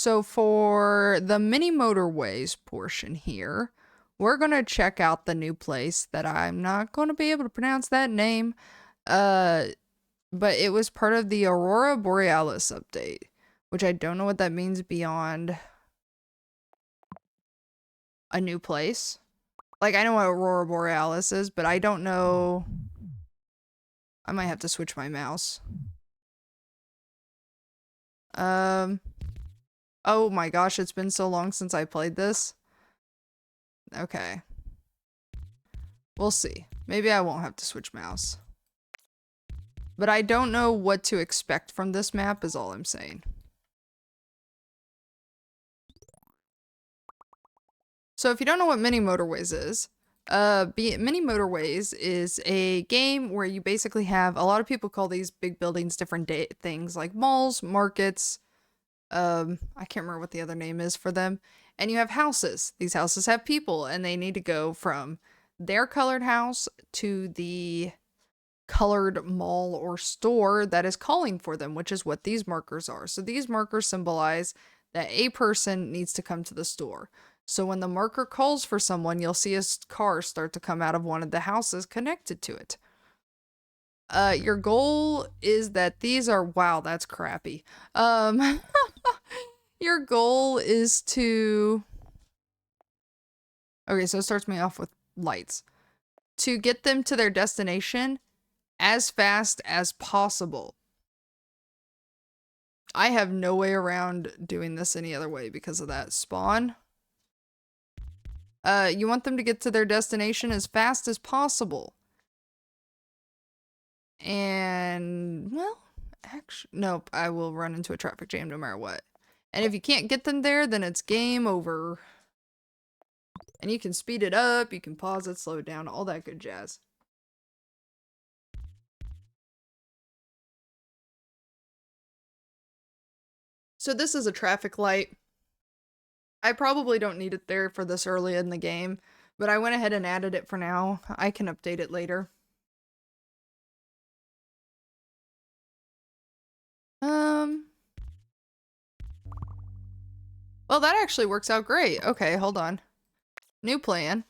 So for the Mini Motorways portion here, we're going to check out the new place that I'm not going to be able to pronounce that name. But it was part of the Aurora Borealis update, which I don't know what that means beyond a new place. Like, I know what Aurora Borealis is, but I don't know. I might have to switch my mouse. Oh my gosh, it's been so long since I played this. Okay. We'll see. Maybe I won't have to switch mouse. But I don't know what to expect from this map is all I'm saying. So if you don't know what Mini Motorways is, Mini Motorways is a game where you basically have, a lot of people call these big buildings different things like malls, markets, I can't remember what the other name is for them. And you have houses. These houses have people and they need to go from their colored house to the colored mall or store that is calling for them, which is what these markers are. So these markers symbolize that a person needs to come to the store. So when the marker calls for someone, you'll see a car start to come out of one of the houses connected to it. Your goal is that these are, wow, that's crappy. Your goal is to, okay, so it starts me off with lights. To get them to their destination as fast as possible. I have no way around doing this any other way because of that spawn. You want them to get to their destination as fast as possible. And, well, actually, nope, I will run into a traffic jam no matter what. And if you can't get them there, then it's game over. And you can speed it up, you can pause it, slow it down, all that good jazz. So this is a traffic light. I probably don't need it there for this early in the game, but I went ahead and added it for now. I can update it later. Well, that actually works out great. Okay, hold on. New plan.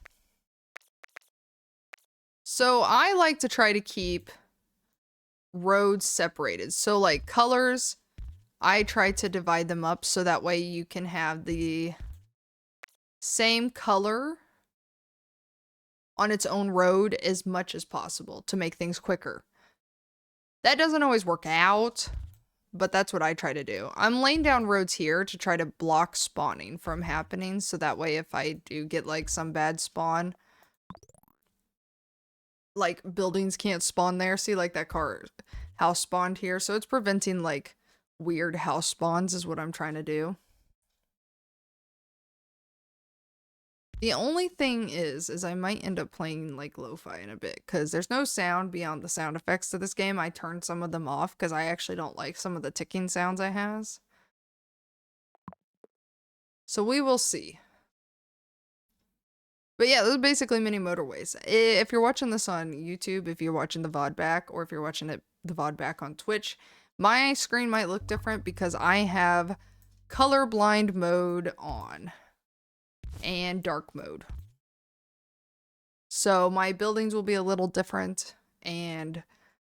So I like to try to keep roads separated. So like colors, I try to divide them up so that way you can have the same color on its own road as much as possible to make things quicker. That doesn't always work out, but that's what I try to do. I'm laying down roads here to try to block spawning from happening, so that way if I do get like some bad spawn, like buildings can't spawn there. See, like that house spawned here, so it's preventing like weird house spawns is what I'm trying to do. The only thing is I might end up playing like lo-fi in a bit because there's no sound beyond the sound effects to this game. I turned some of them off because I actually don't like some of the ticking sounds it has. So we will see. But yeah, this is basically Mini Motorways. If you're watching this on YouTube, if you're watching the VOD back, or if you're watching the VOD back on Twitch, my screen might look different because I have colorblind mode on and dark mode. So my buildings will be a little different, and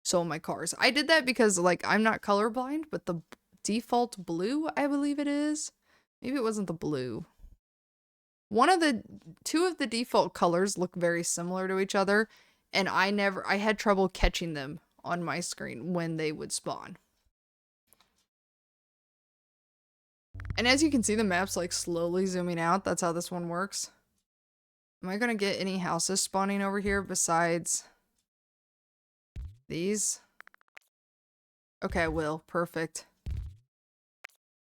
so will my cars. I did that because like I'm not colorblind, but the default blue, I believe it is. Maybe it wasn't the blue. Two of the default colors look very similar to each other, and I had trouble catching them on my screen when they would spawn. And as you can see, the map's like slowly zooming out. That's how this one works. Am I gonna get any houses spawning over here besides these? Okay, I will. Perfect.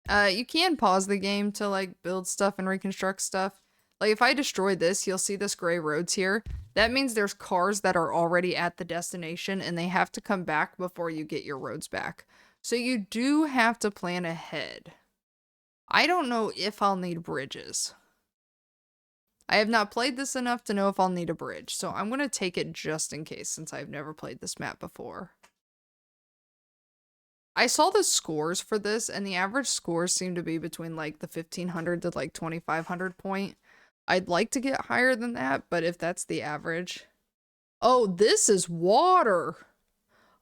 You can pause the game to like build stuff and reconstruct stuff. Like if I destroy this, you'll see this gray roads here. That means there's cars that are already at the destination and they have to come back before you get your roads back. So you do have to plan ahead. I don't know if I'll need bridges. I have not played this enough to know if I'll need a bridge, so I'm going to take it just in case since I've never played this map before. I saw the scores for this, and the average scores seem to be between like the 1500 to like 2500 point. I'd like to get higher than that, but if that's the average. Oh, this is water.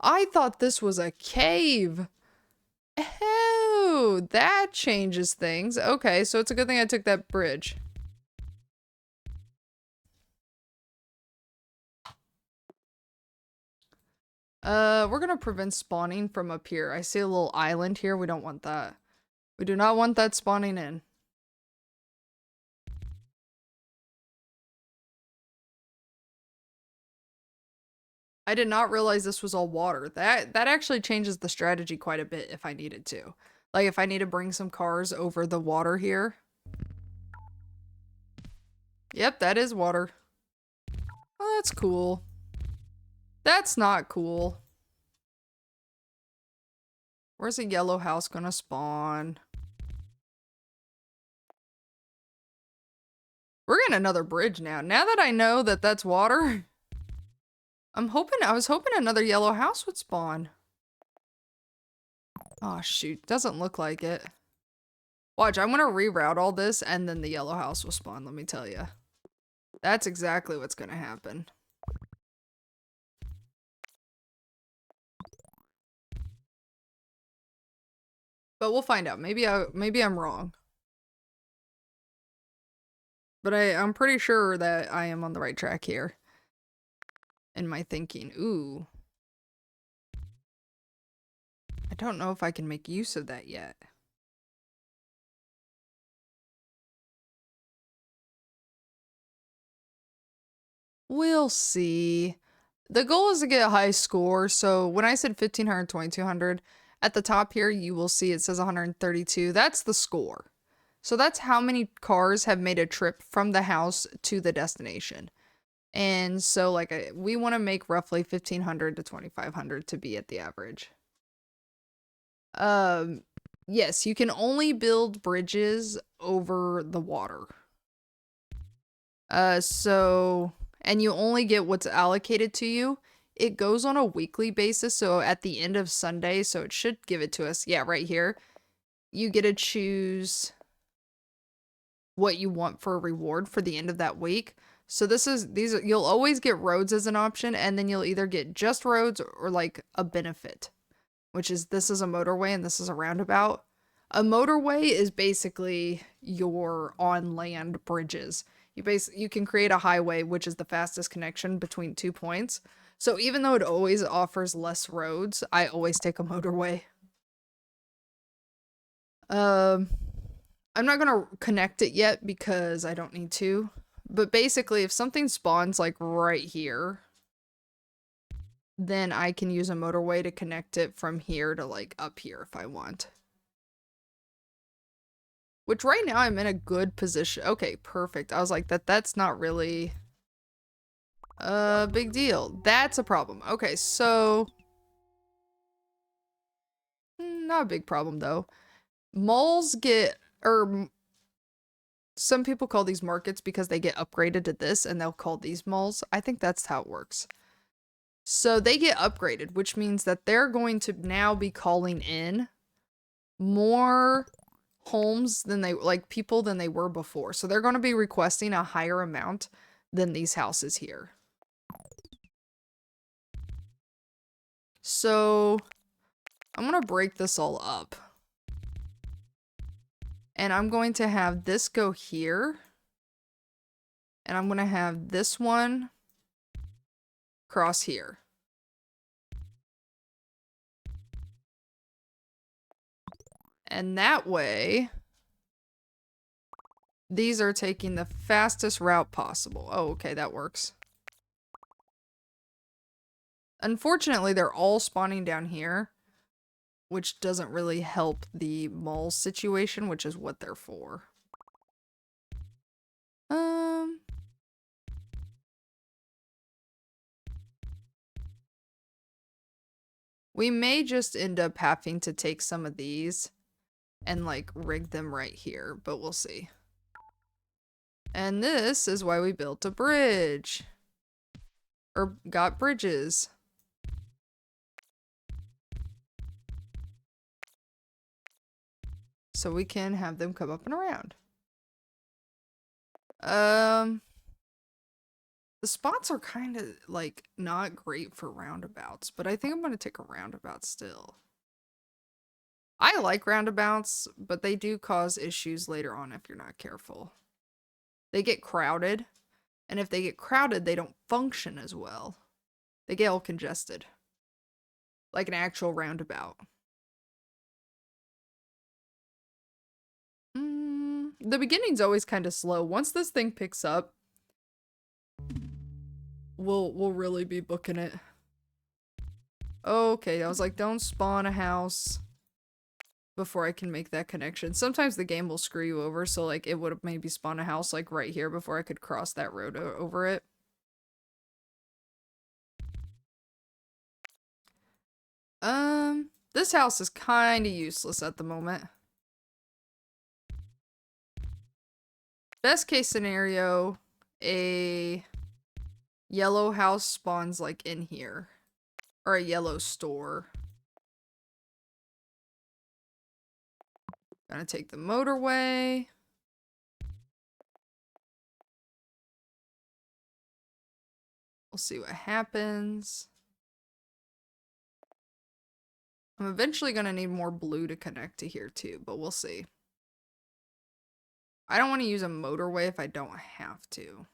I thought this was a cave. Oh, that changes things. Okay, so it's a good thing I took that bridge. We're gonna prevent spawning from up here. I see a little island here. We don't want that. We do not want that spawning in. I did not realize this was all water. That actually changes the strategy quite a bit if I needed to. Like if I need to bring some cars over the water here. Yep, that is water. Oh, that's cool. That's not cool. Where's a yellow house gonna spawn? We're getting another bridge now. Now that I know that that's water, I was hoping another yellow house would spawn. Oh shoot, doesn't look like it. Watch, I'm gonna reroute all this and then the yellow house will spawn, let me tell you. That's exactly what's gonna happen. But we'll find out. Maybe I'm wrong. But I'm pretty sure that I am on the right track here. In my thinking. Ooh. I don't know if I can make use of that yet. We'll see. The goal is to get a high score, so when I said 1500, 2200, at the top here you will see it says 132. That's the score. So that's how many cars have made a trip from the house to the destination. And so like we want to make roughly 1500 to 2500 to be at the average. Yes, you can only build bridges over the water. And you only get what's allocated to you. It goes on a weekly basis, so at the end of Sunday, so it should give it to us. Yeah, right here. You get to choose what you want for a reward for the end of that week. So you'll always get roads as an option, and then you'll either get just roads or like a benefit, which is this is a motorway and this is a roundabout. A motorway is basically your on land bridges. You can create a highway, which is the fastest connection between 2 points. So even though it always offers less roads, I always take a motorway. I'm not gonna connect it yet because I don't need to. But basically, if something spawns like right here, then I can use a motorway to connect it from here to like up here if I want. Which right now I'm in a good position. Okay, perfect. I was like, that's not really a big deal. That's a problem. Okay, so not a big problem though. Malls some people call these markets because they get upgraded to this and they'll call these malls. I think that's how it works. So they get upgraded, which means that they're going to now be calling in more homes than people than they were before. So they're going to be requesting a higher amount than these houses here. So I'm going to break this all up. And I'm going to have this go here. And I'm going to have this one cross here. And that way, these are taking the fastest route possible. Oh, okay, that works. Unfortunately, they're all spawning down here, which doesn't really help the mall situation, which is what they're for. We may just end up having to take some of these and like rig them right here, but we'll see. And this is why we built a bridge. Or got bridges. so we can have them come up and around. The spots are kind of like not great for roundabouts, but I think I'm going to take a roundabout still. I like roundabouts, but they do cause issues later on if you're not careful. They get crowded, and if they get crowded, they don't function as well. They get all congested. Like an actual roundabout. The beginning's always kind of slow. Once this thing picks up, we'll really be booking it. Okay, I was like, don't spawn a house before I can make that connection. Sometimes the game will screw you over, so like it would have maybe spawned a house like right here before I could cross that road over it. This house is kind of useless at the moment. Best case scenario, a yellow house spawns like in here. Or a yellow store. Gonna take the motorway. We'll see what happens. I'm eventually gonna need more blue to connect to here too, but we'll see. I don't want to use a motorway if I don't have to.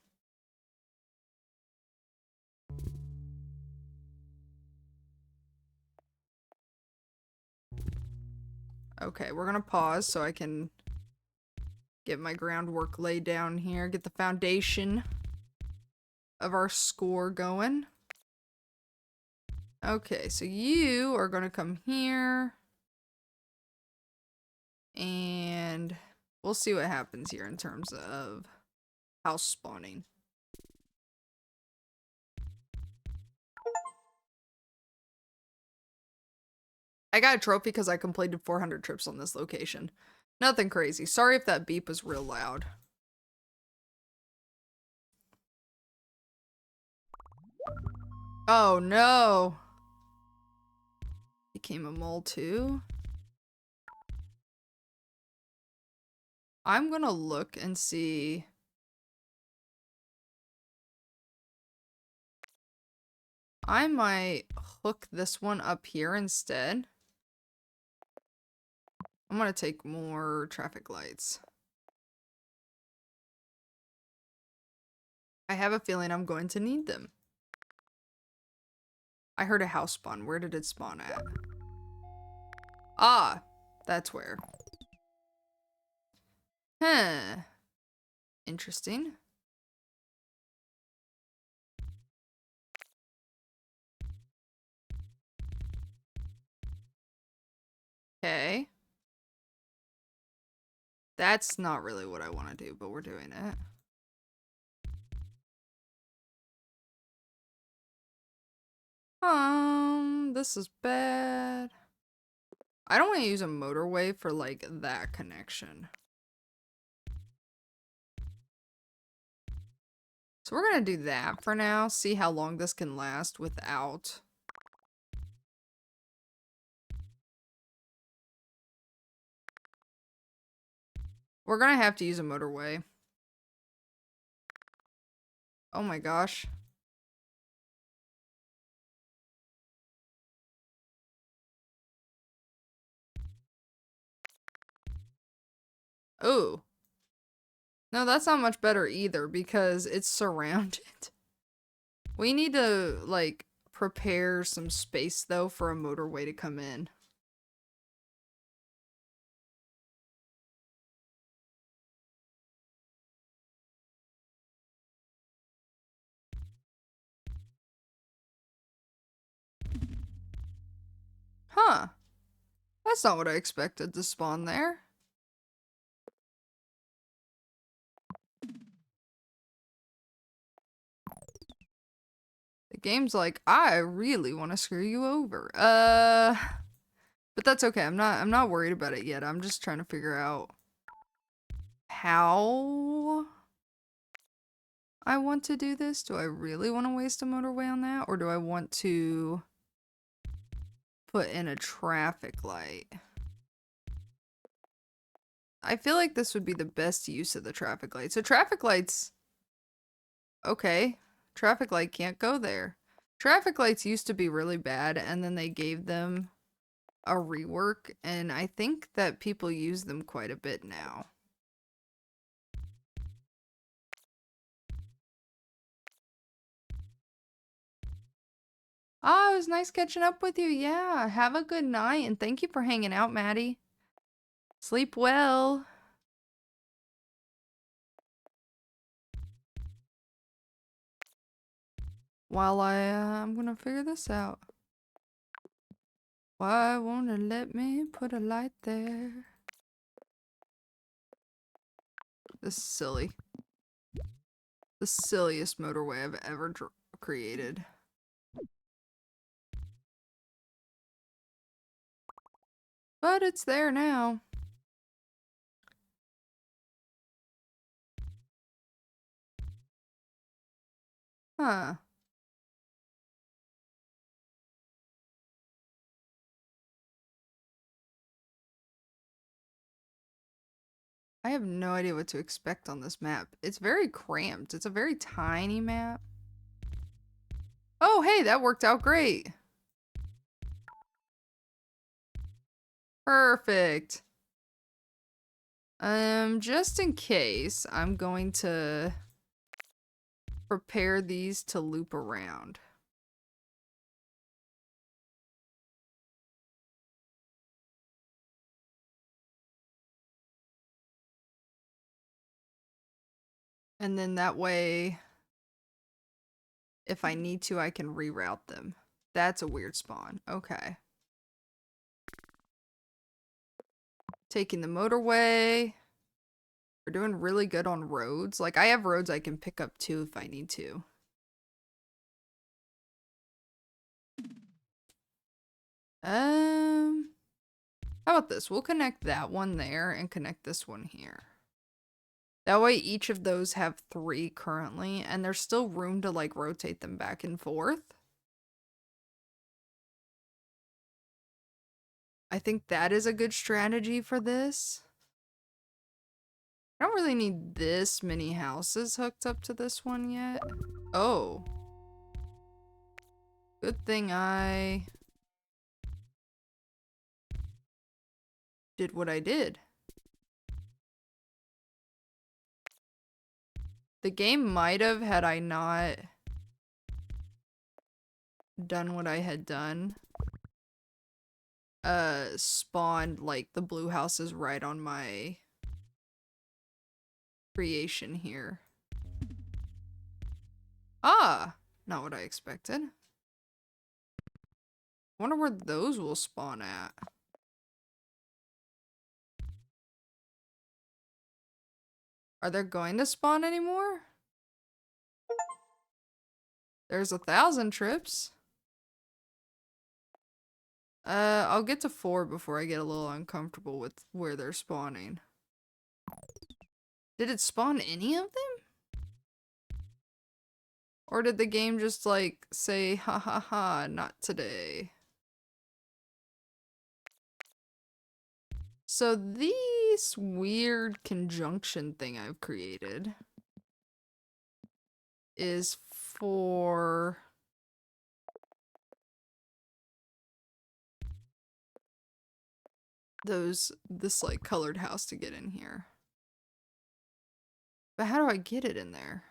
Okay, we're gonna pause so I can get my groundwork laid down here, get the foundation of our score going. Okay, so you are gonna come here. And we'll see what happens here in terms of house spawning. I got a trophy because I completed 400 trips on this location. Nothing crazy. Sorry if that beep was real loud. Oh no! Became a mole too? I'm gonna look and see. I might hook this one up here instead. I'm gonna take more traffic lights. I have a feeling I'm going to need them. I heard a house spawn. Where did it spawn at? Ah, that's where. Huh. Interesting. Okay. That's not really what I want to do, but we're doing it. This is bad. I don't want to use a motorway for like that connection. So we're gonna do that for now, see how long this can last without. We're gonna have to use a motorway. Oh my gosh. Oh. No, that's not much better either because it's surrounded. We need to, like, prepare some space, though, for a motorway to come in. Huh. That's not what I expected to spawn there. The game's like, I really want to screw you over. But that's okay. I'm not worried about it yet. I'm just trying to figure out how I want to do this. Do I really want to waste a motorway on that? Or do I want to put in a traffic light? I feel like this would be the best use of the traffic light. So traffic lights, okay, traffic light can't go there. Traffic lights used to be really bad, and then they gave them a rework, and I think that people use them quite a bit now. Ah, it was nice catching up with you. Yeah, have a good night, and thank you for hanging out, Maddie. Sleep well. While I'm gonna figure this out. Why won't it let me put a light there? This is silly. The silliest motorway I've ever created. But it's there now. Huh. I have no idea what to expect on this map. It's very cramped. It's a very tiny map. Oh, hey, that worked out great. Perfect. Just in case, I'm going to prepare these to loop around. And then that way, if I need to, I can reroute them. That's a weird spawn. Okay. Taking the motorway. We're doing really good on roads. Like, I have roads I can pick up too if I need to. How about this? We'll connect that one there and connect this one here. That way each of those have 3 currently, and there's still room to like rotate them back and forth. I think that is a good strategy for this. I don't really need this many houses hooked up to this one yet. Oh. Good thing I did what I did. The game might have, had I not done what I had done, spawned like the blue houses right on my creation here. Ah, not what I expected. Wonder where those will spawn at. Are they going to spawn anymore? There's 1,000 trips. I'll get to 4 before I get a little uncomfortable with where they're spawning. Did it spawn any of them? Or did the game just like say, ha ha ha, not today? So this weird conjunction thing I've created is for this like colored house to get in here. But how do I get it in there?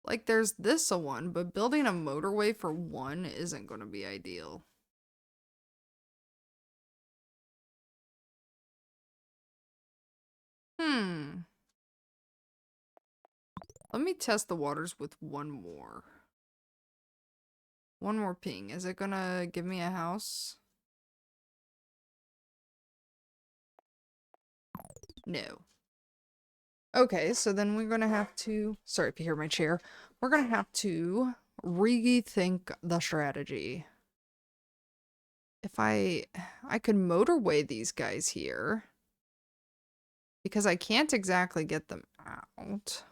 Like there's this a one, but building a motorway for one isn't going to be ideal. Let me test the waters with one more. One more ping. Is it gonna give me a house? No. Okay, so then we're gonna have to, sorry if you hear my chair, we're gonna have to rethink the strategy. If I could motorway these guys here, because I can't exactly get them out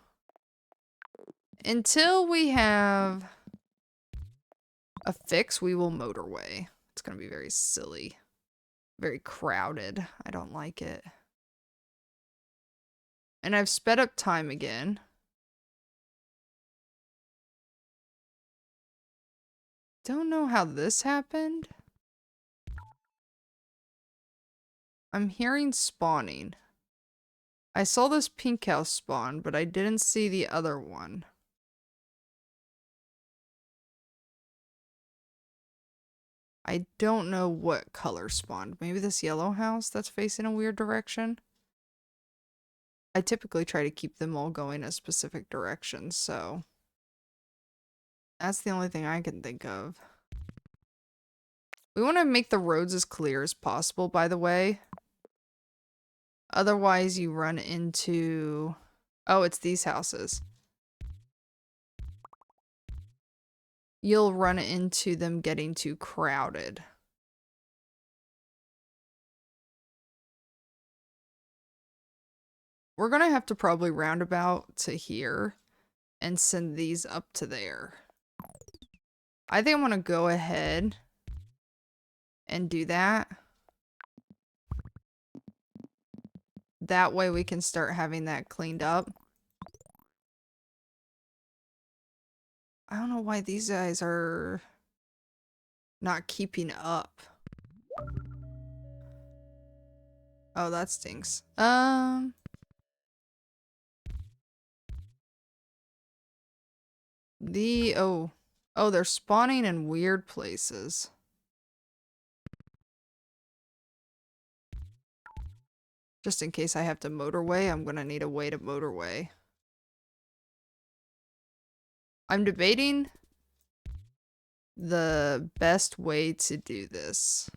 until we have a fix. We will motorway. It's gonna be very silly. very crowded. I don't like it. And I've sped up time again. Don't know how this happened. I'm hearing spawning. I saw this pink house spawn, but I didn't see the other one. I don't know what color spawned. Maybe this yellow house that's facing a weird direction? I typically try to keep them all going a specific direction, so that's the only thing I can think of. We want to make the roads as clear as possible, by the way. Otherwise, you run into... Oh, it's these houses. You'll run into them getting too crowded. We're gonna have to probably roundabout to here and send these up to there. I think I'm gonna go ahead and do that. That way we can start having that cleaned up. I don't know why these guys are not keeping up. Oh, that stinks. Oh, they're spawning in weird places. Just in case I have to motorway, I'm gonna need a way to motorway. I'm debating the best way to do this.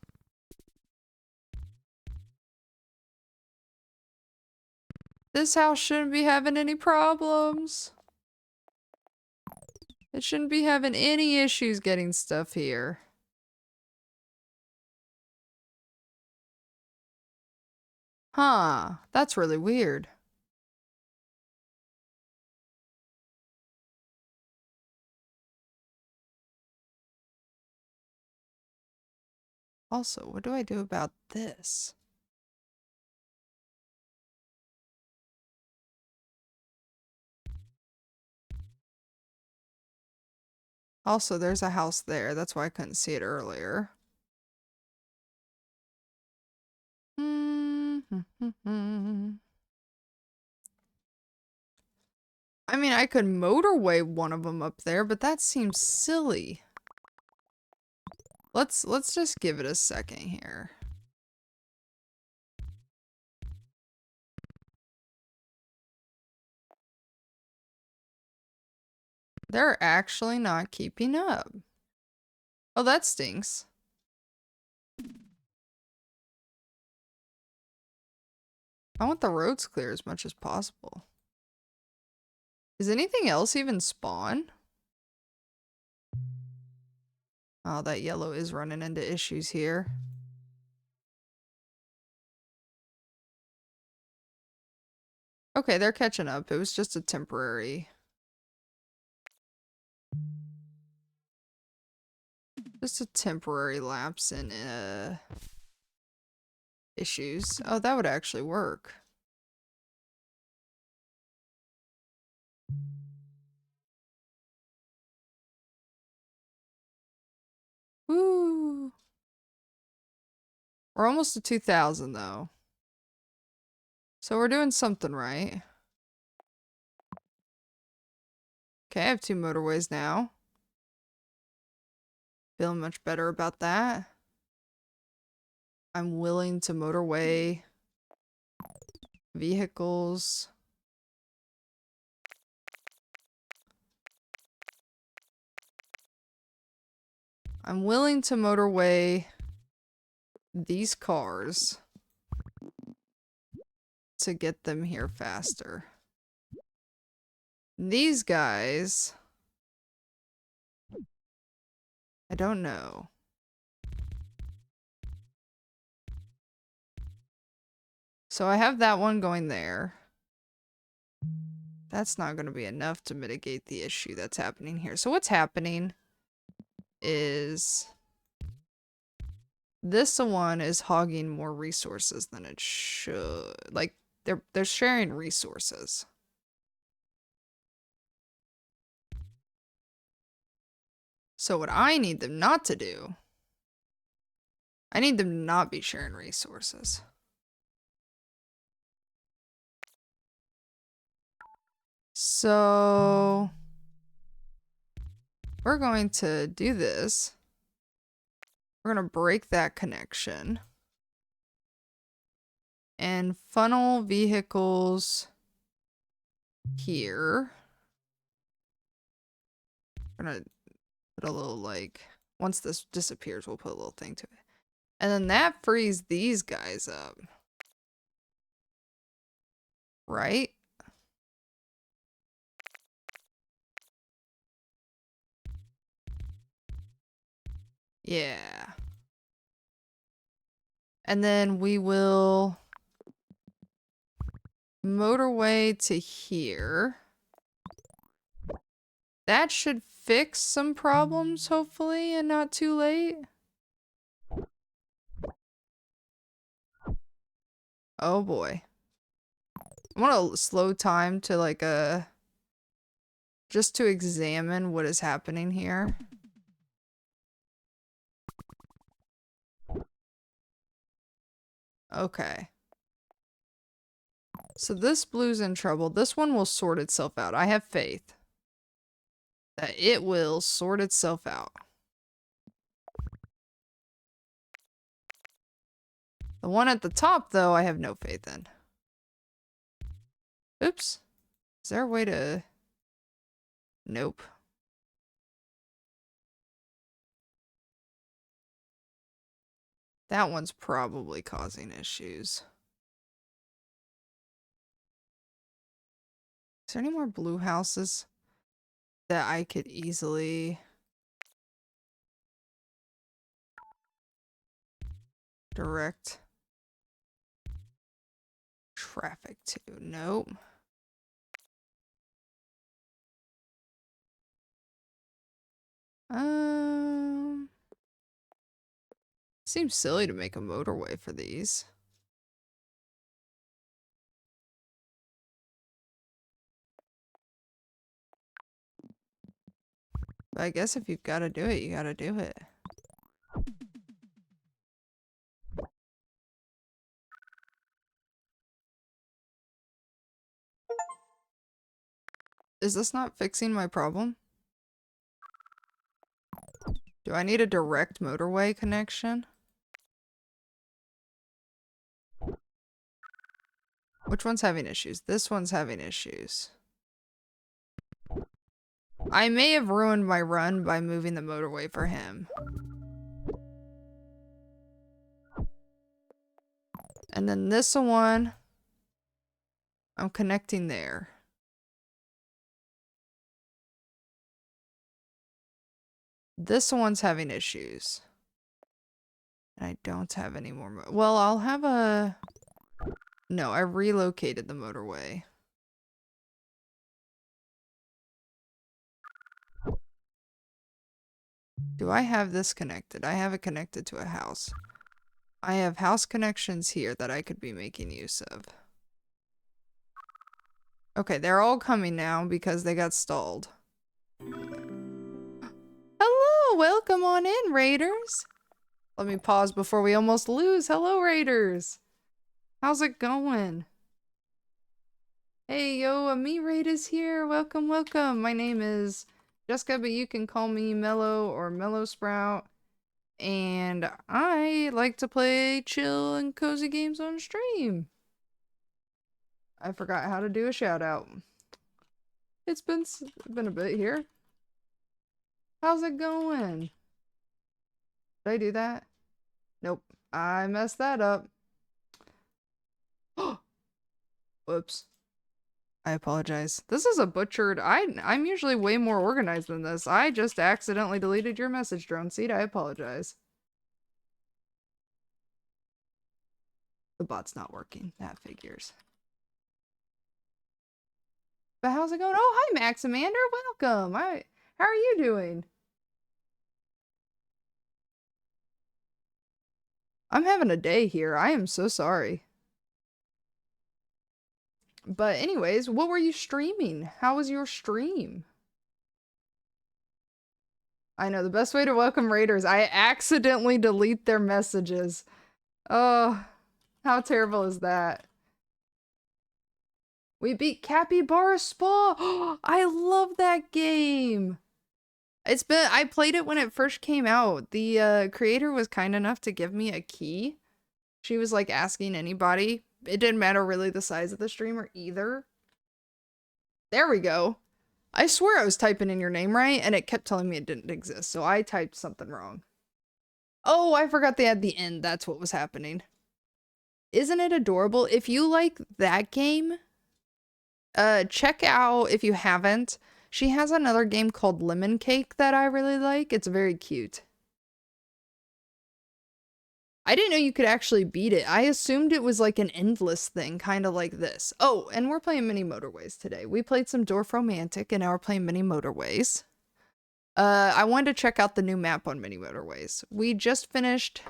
This house shouldn't be having any problems. It shouldn't be having any issues getting stuff here. Huh, that's really weird. Also, what do I do about this? Also, there's a house there. That's why I couldn't see it earlier. I mean, I could motorway one of them up there, but that seems silly. Let's just give it a second here. They're actually not keeping up. Oh, that stinks. I want the roads clear as much as possible. Is anything else even spawn? Oh, that yellow is running into issues here. Okay, they're catching up. It was just a temporary... Just a temporary lapse in, issues. Oh, that would actually work. Woo! We're almost to 2,000 though. So we're doing something right. Okay, I have 2 motorways now. Feeling much better about that. I'm willing to motorway vehicles. I'm willing to motorway these cars to get them here faster. These guys, I don't know. So I have that one going there. That's not going to be enough to mitigate the issue that's happening here. So what's happening is This one is hogging more resources than it should. Like, they're sharing resources. So what I need them not to do, I need them to not be sharing resources. So we're going to do this. We're going to break that connection and funnel vehicles here. We're going to put a little, like, once this disappears, we'll put a little thing to it. And then that frees these guys up. Right? Yeah. And then we will motorway to here. That should fix some problems, hopefully, and not too late. Oh boy. I want a slow time to like just to examine what is happening here. Okay. So this blue's in trouble. This one will sort itself out. I have faith that it will sort itself out. The one at the top, though, I have no faith in. Oops. Is there a way to... Nope. That one's probably causing issues. Is there any more blue houses that I could easily direct traffic to? Nope. Seems silly to make a motorway for these. But I guess if you've got to do it, you got to do it. Is this not fixing my problem? Do I need a direct motorway connection? Which one's having issues? This one's having issues. I may have ruined my run by moving the motorway for him. And then this one, I'm connecting there. This one's having issues. And I don't have any more. Well, I'll have a... No, I relocated the motorway. Do I have this connected? I have it connected to a house. I have house connections here that I could be making use of. Okay, they're all coming now because they got stalled. Hello, welcome on in, Raiders. Let me pause before we almost lose. Hello, Raiders. How's it going? Hey, yo, me Raiders here. Welcome, welcome. My name is Jessica, but you can call me Mellow or Mellow Sprout. And I like to play chill and cozy games on stream. I forgot how to do a shout out. It's been a bit here. How's it going? Did I do that? Nope. I messed that up. Whoops. I apologize. This is a butchered... I'm usually way more organized than this. I just accidentally deleted your message, Drone Seed. I apologize. The bot's not working. That figures. But how's it going? Oh, hi, Maxamander. Welcome. How are you doing? I'm having a day here. I am so sorry. But anyways, what were you streaming? How was your stream? I know the best way to welcome raiders. I accidentally delete their messages. Oh, how terrible is that? We beat Capybara Spa. I love that game. I played it when it first came out. The creator was kind enough to give me a key. She was like asking anybody. It didn't matter really the size of the streamer either. There we go. I swear I was typing in your name right, and it kept telling me it didn't exist, so I typed something wrong. Oh, I forgot they had the end. That's what was happening. Isn't it adorable? If you like that game, check out, if you haven't, she has another game called Lemon Cake that I really like. It's very cute. I didn't know you could actually beat it. I assumed it was like an endless thing, kind of like this. Oh, and we're playing Mini Motorways today. We played some Dwarf Romantic, and now we're playing Mini Motorways. I wanted to check out the new map on Mini Motorways. We just finished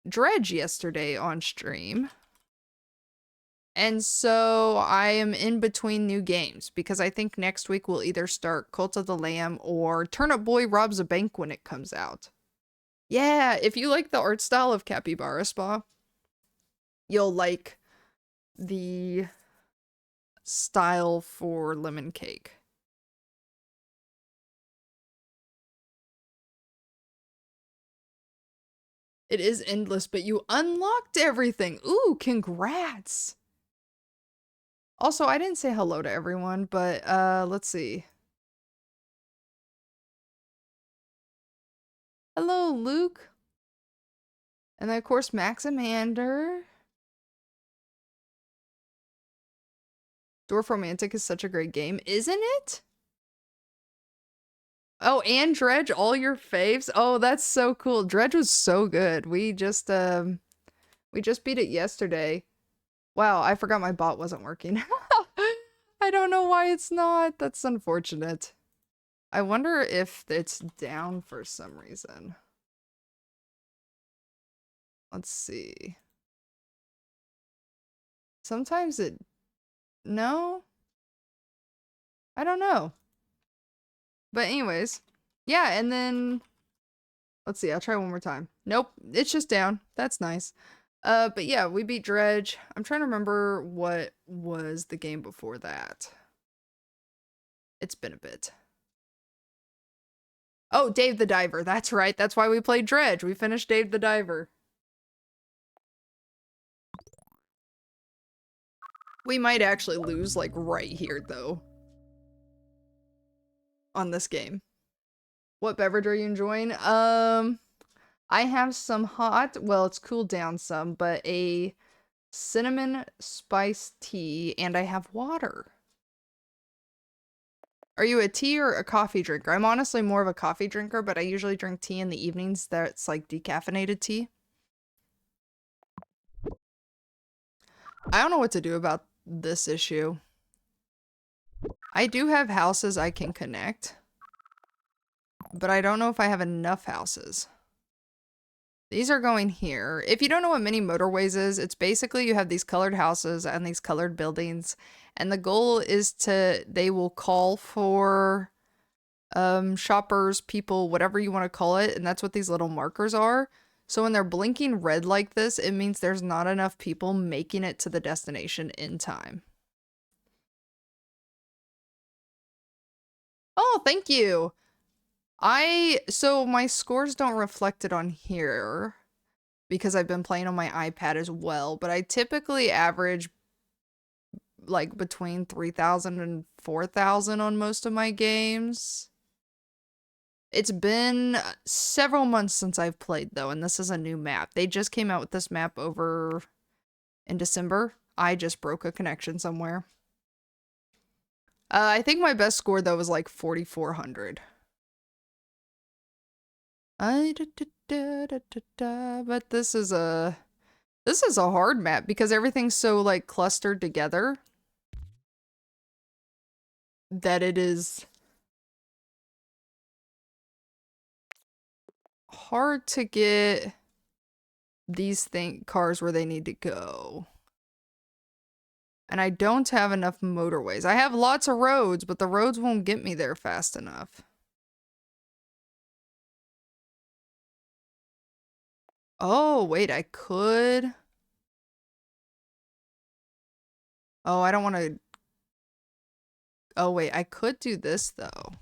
Dredge yesterday on stream. And so I am in between new games because I think next week we'll either start Cult of the Lamb or Turnip Boy Robs a Bank when it comes out. Yeah, if you like the art style of Capybara Spa, you'll like the style for Lemon Cake. It is endless, but you unlocked everything. Ooh, congrats. Also, I didn't say hello to everyone, but let's see. Hello, Luke. And then, of course, Maximander. Dwarf Romantic is such a great game, isn't it? Oh, and Dredge, all your faves. Oh, that's so cool. Dredge was so good. We just beat it yesterday. Wow, I forgot my bot wasn't working. I don't know why it's not. That's unfortunate. I wonder if it's down for some reason. Let's see. Sometimes it... No? I don't know. But anyways. Yeah, and then... Let's see, I'll try one more time. Nope, it's just down. That's nice. But yeah, we beat Dredge. I'm trying to remember what was the game before that. It's been a bit. Oh, Dave the Diver. That's right. That's why we played Dredge. We finished Dave the Diver. We might actually lose, like, right here, though. On this game. What beverage are you enjoying? I have some hot, well, it's cooled down some, but a cinnamon spice tea, and I have water. Are you a tea or a coffee drinker? I'm honestly more of a coffee drinker, but I usually drink tea in the evenings that's like decaffeinated tea. I don't know what to do about this issue. I do have houses I can connect, but I don't know if I have enough houses. These are going here. If you don't know what Mini Motorways is, it's basically you have these colored houses and these colored buildings, and the goal is they will call for shoppers, people, whatever you want to call it, and that's what these little markers are. So when they're blinking red like this, it means there's not enough people making it to the destination in time. Oh, thank you. So my scores don't reflect it on here because I've been playing on my iPad as well, but I typically average like between 3,000 and 4,000 on most of my games. It's been several months since I've played, though, and this is a new map. They just came out with this map over in December. I just broke a connection somewhere. I think my best score, though, was like 4,400. But this is a hard map because everything's so, like, clustered together that it is hard to get these cars where they need to go. And I don't have enough motorways. I have lots of roads, but the roads won't get me there fast enough. Oh, wait, I could. Oh, I don't want to. Oh, wait, I could do this, though.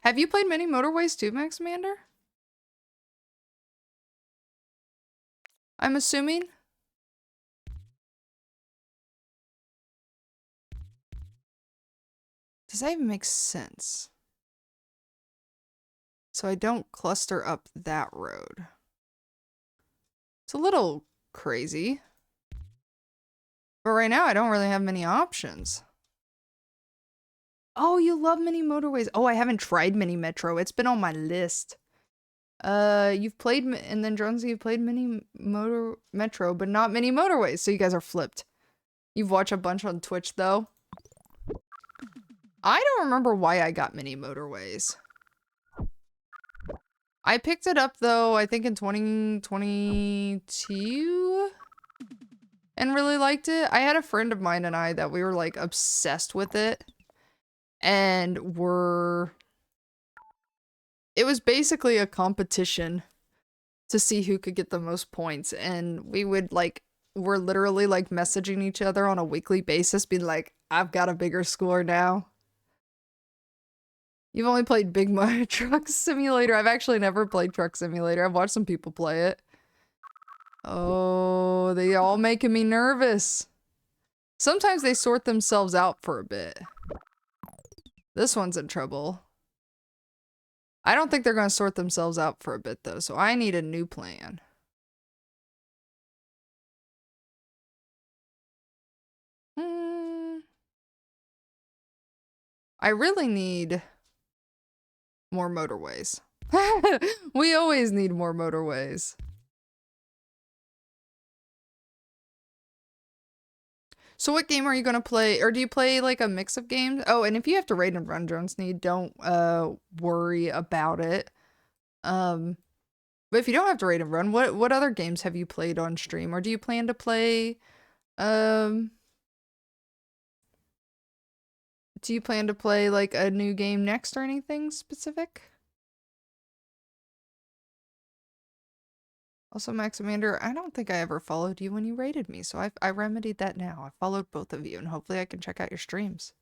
Have you played Mini Motorways too, Maxamander? I'm assuming? Does that even make sense? So I don't cluster up that road. It's a little crazy. But right now I don't really have many options. Oh, you love Mini Motorways. Oh, I haven't tried Mini Metro. It's been on my list. You've played, and then Jonesy, you've played Metro, but not Mini Motorways. So you guys are flipped. You've watched a bunch on Twitch, though. I don't remember why I got Mini Motorways. I picked it up, though, I think in 2022? And really liked it. I had a friend of mine and I that we were, like, obsessed with it. And it was basically a competition to see who could get the most points. And we would, like, we're literally, like, messaging each other on a weekly basis, being like, I've got a bigger score now. You've only played Truck Simulator. I've actually never played Truck Simulator. I've watched some people play it. Oh, they all making me nervous. Sometimes they sort themselves out for a bit. This one's in trouble. I don't think they're going to sort themselves out for a bit, though, so I need a new plan. I really need more motorways. We always need more motorways. So what game are you going to play? Or do you play like a mix of games? Oh, and if you have to raid and run Jones Need, don't worry about it. But if you don't have to raid and run, what other games have you played on stream? Or do you plan to play do you plan to play like a new game next or anything specific? Also, Maxamander, I don't think I ever followed you when you raided me, so I remedied that now. I followed both of you, and hopefully I can check out your streams.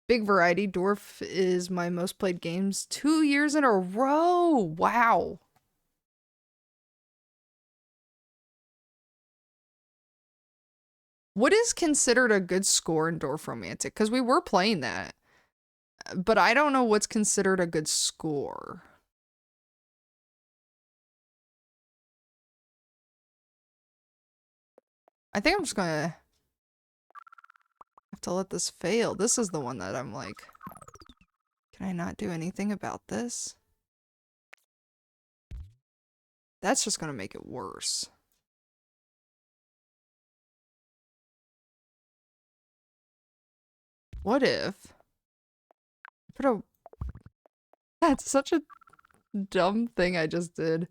Big variety. Dwarf is my most played games 2 years in a row. Wow. What is considered a good score in Dwarf Romantic? Because we were playing that. But I don't know what's considered a good score. I think I'm just gonna have to let this fail. This is the one that I'm like, can I not do anything about this? That's just gonna make it worse. What if put a that's such a dumb thing I just did.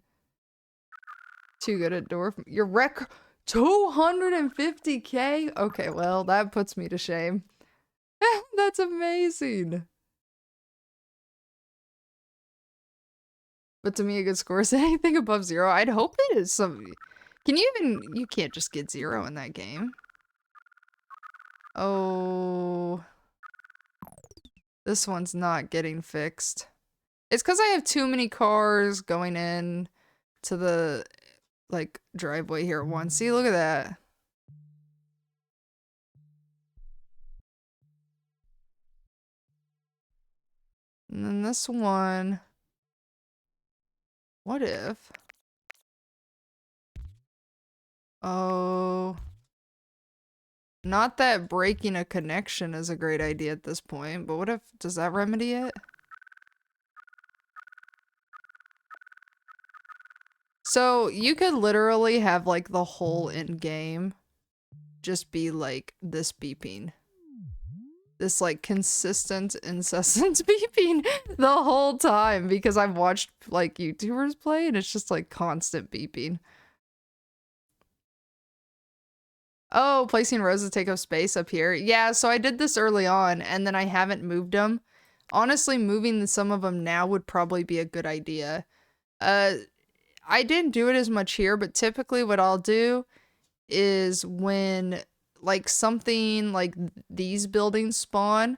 Too good at Dwarf. Your record 250k? Okay, well, that puts me to shame. That's amazing. But to me, a good score is anything above 0. I'd hope it is some. Can you even. You can't just get 0 in that game. Oh. This one's not getting fixed. It's because I have too many cars going in to the, like, driveway here at once. See, look at that. And then this one. What if? Oh. Not that breaking a connection is a great idea at this point, but what if, does that remedy it? So you could literally have like the whole end game just be like this beeping this like consistent, incessant beeping the whole time because I've watched like YouTubers play and it's just like constant beeping. Oh, placing rows to take up space up here. Yeah, so I did this early on and then I haven't moved them. Honestly, moving some of them now would probably be a good idea. I didn't do it as much here, but typically what I'll do is when like something like these buildings spawn,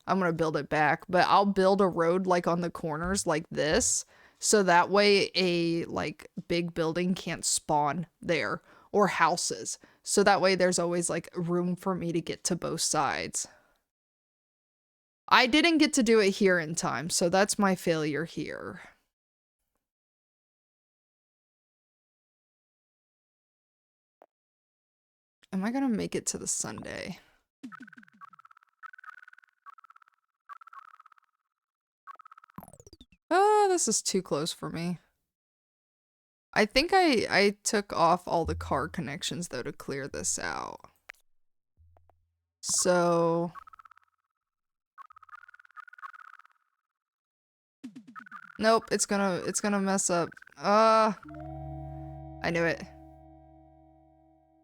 I'm gonna build it back, but I'll build a road like on the corners like this, so that way a like big building can't spawn there, or houses. So that way there's always like room for me to get to both sides. I didn't get to do it here in time, so that's my failure here. Am I gonna make it to the Sunday? Oh, this is too close for me. I think I took off all the car connections though to clear this out. So nope, it's gonna mess up. I knew it.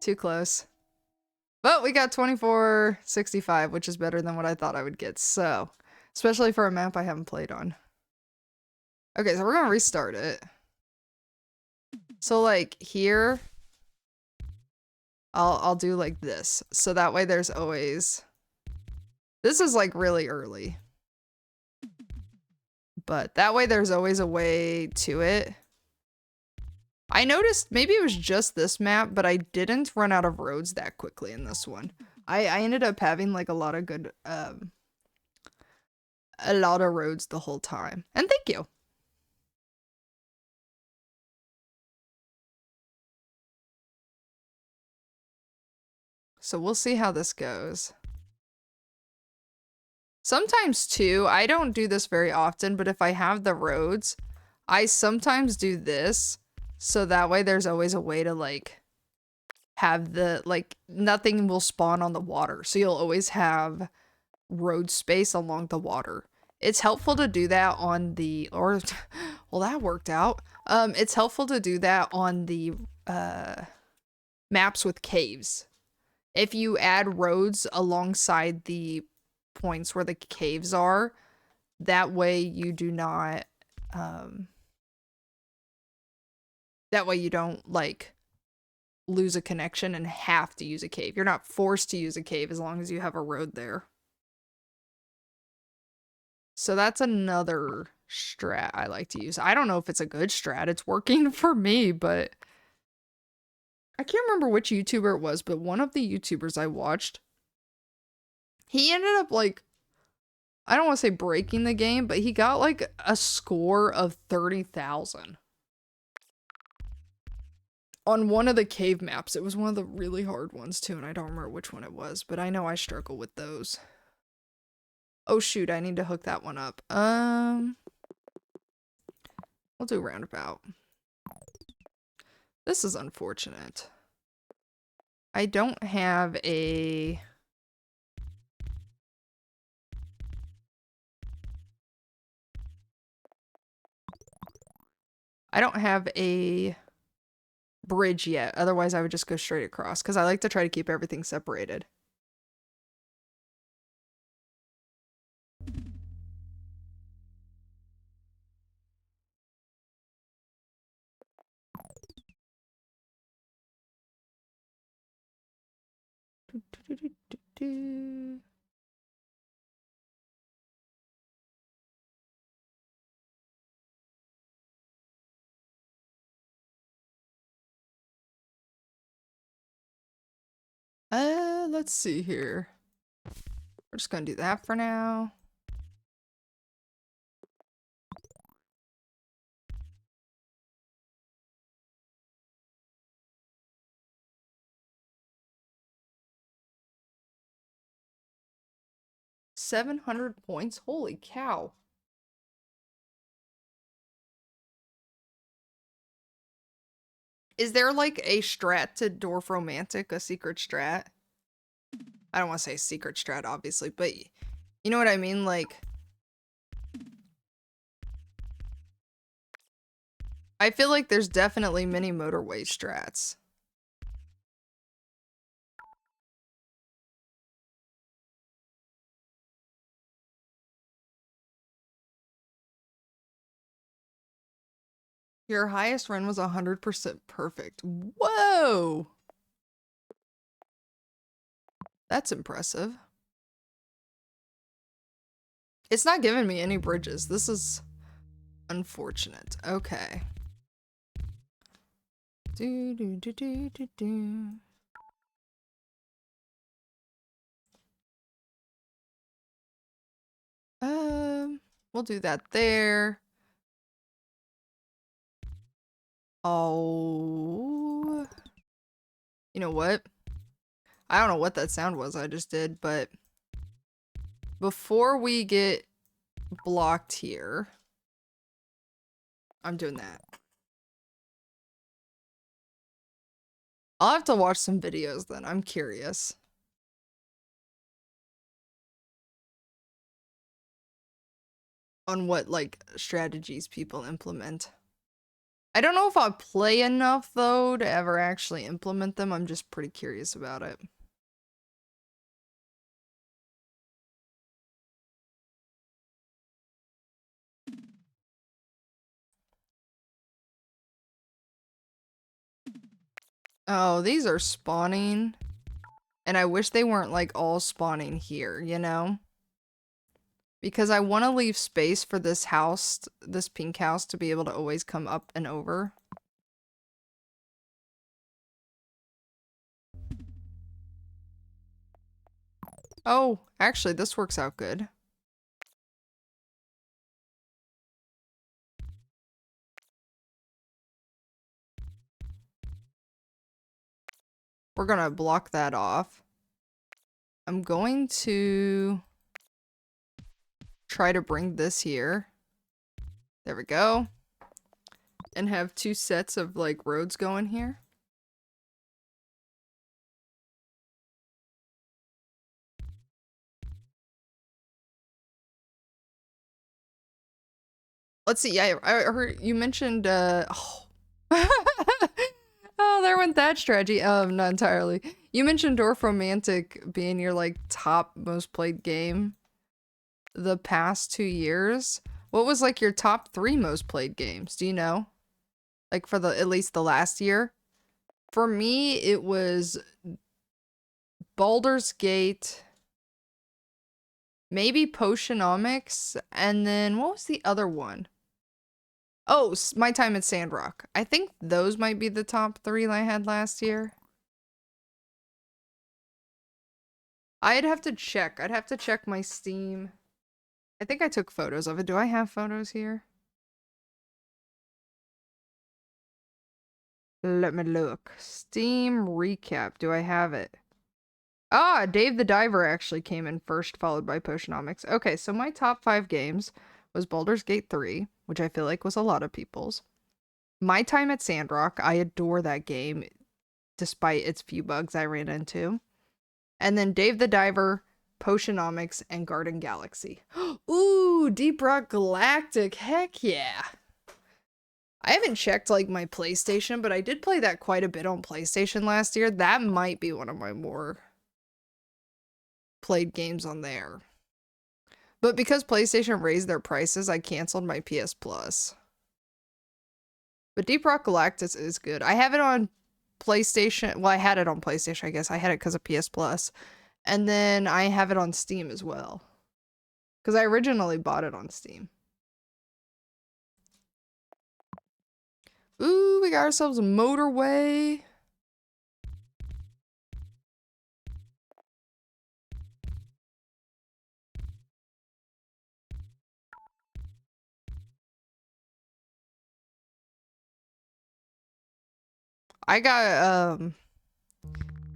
Too close. But we got 2465, which is better than what I thought I would get. So, especially for a map I haven't played on. Okay, so we're gonna restart it. So like here, I'll do like this. So that way there's always, this is like really early. But that way there's always a way to it. I noticed maybe it was just this map, but I didn't run out of roads that quickly in this one. I ended up having like a lot of good, a lot of roads the whole time. And thank you. So we'll see how this goes. Sometimes too, I don't do this very often, but if I have the roads, I sometimes do this. So that way there's always a way to like have the, like nothing will spawn on the water. So you'll always have road space along the water. It's helpful to do that on the, or, well that worked out. It's helpful to do that on the maps with caves. If you add roads alongside the points where the caves are, that way you do not, that way you don't like lose a connection and have to use a cave. You're not forced to use a cave as long as you have a road there. So that's another strat I like to use. I don't know if it's a good strat. It's working for me, but I can't remember which YouTuber it was, but one of the YouTubers I watched, he ended up like, I don't want to say breaking the game, but he got like a score of 30,000 on one of the cave maps. It was one of the really hard ones too, and I don't remember which one it was, but I know I struggle with those. Oh shoot, I need to hook that one up. We'll do roundabout. This is unfortunate. I don't have a... I don't have a bridge yet. Otherwise, I would just go straight across because I like to try to keep everything separated. Let's see here. We're just gonna do that for now. $700 points? Holy cow. Is there like a strat to Dwarf Romantic, a secret strat? I don't want to say secret strat, obviously, but you know what I mean? Like, I feel like there's definitely Mini Motorway strats. Your highest run was 100% perfect. Whoa! That's impressive. It's not giving me any bridges. This is unfortunate. Okay. Do do do do do do. We'll do that there. Oh. You know what? I don't know what that sound was I just did, but before we get blocked here, I'm doing that. I'll have to watch some videos then. I'm curious. On what, like, strategies people implement. I don't know if I'll play enough, though, to ever actually implement them. I'm just pretty curious about it. Oh, these are spawning. And I wish they weren't, like, all spawning here, you know? Because I want to leave space for this house, this pink house, to be able to always come up and over. Oh, actually, this works out good. We're gonna block that off. I'm going to try to bring this here. There we go. And have two sets of, like, roads going here. Let's see. Yeah, I heard you mentioned, oh. Oh, there went that strategy. Not entirely. You mentioned Dorfromantic being your, like, top most played game the past 2 years. What was, like, your top 3 most played games? Do you know? Like, for at least the last year? For me, it was Baldur's Gate, maybe Potionomics, and then what was the other one? Oh, My Time at Sandrock. I think those might be the top 3 that I had last year. I'd have to check. I'd have to check my Steam. I think I took photos of it. Do I have photos here? Let me look. Steam recap. Do I have it? Ah, Dave the Diver actually came in first, followed by Potionomics. Okay, so my top 5 games was Baldur's Gate 3, which I feel like was a lot of people's. My Time at Sandrock. I adore that game, despite its few bugs I ran into. And then Dave the Diver, Potionomics, and Garden Galaxy. Ooh, Deep Rock Galactic. Heck yeah. I haven't checked, like, my PlayStation, but I did play that quite a bit on PlayStation last year. That might be one of my more played games on there. But because PlayStation raised their prices, I canceled my PS Plus. But Deep Rock Galactus is good. I have it on PlayStation. Well, I had it on PlayStation, I guess. I had it because of PS Plus. And then I have it on Steam as well. Because I originally bought it on Steam. Ooh, we got ourselves a motorway. I got,